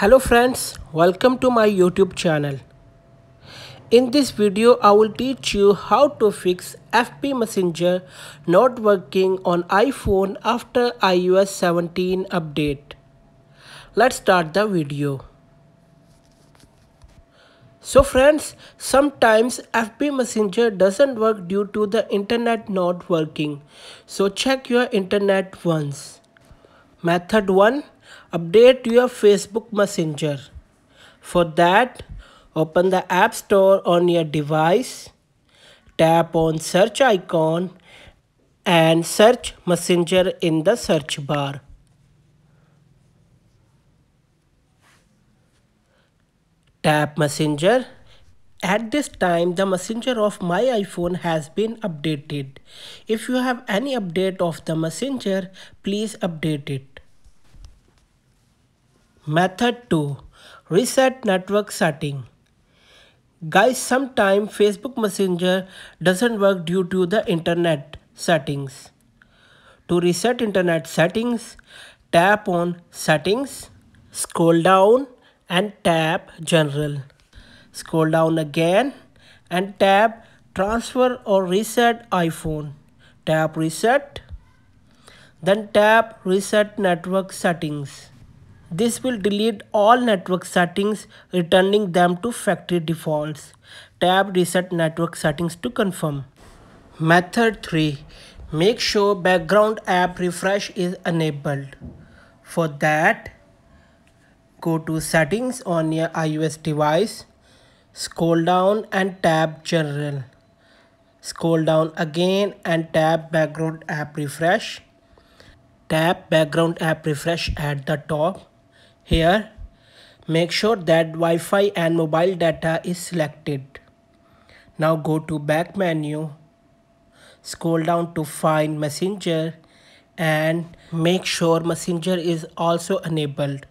Hello friends, welcome to my YouTube channel. In this video, I will teach you how to fix FB Messenger not working on iPhone after iOS 17 update. Let's start the video. So friends, sometimes FB Messenger doesn't work due to the internet not working. So check your internet once. Method 1. Update your Facebook Messenger. For that, open the App Store on your device, tap on search icon and search Messenger in the search bar. Tap Messenger. At this time, the Messenger of my iPhone has been updated. If you have any update of the Messenger, please update it. Method 2. Reset network setting. Guys, sometimes Facebook Messenger doesn't work due to the internet settings. To reset internet settings, tap on Settings, scroll down and tap General. Scroll down again and tap Transfer or Reset iPhone. Tap Reset, then tap Reset Network Settings. This will delete all network settings, returning them to factory defaults. Tap Reset Network Settings to confirm. Method 3. Make sure background app refresh is enabled. For that, go to Settings on your iOS device. Scroll down and tap General. Scroll down again and tap Background App Refresh. Tap Background App Refresh at the top. Here, make sure that Wi-Fi and mobile data is selected. Now go to Back menu, scroll down to Find Messenger and make sure Messenger is also enabled.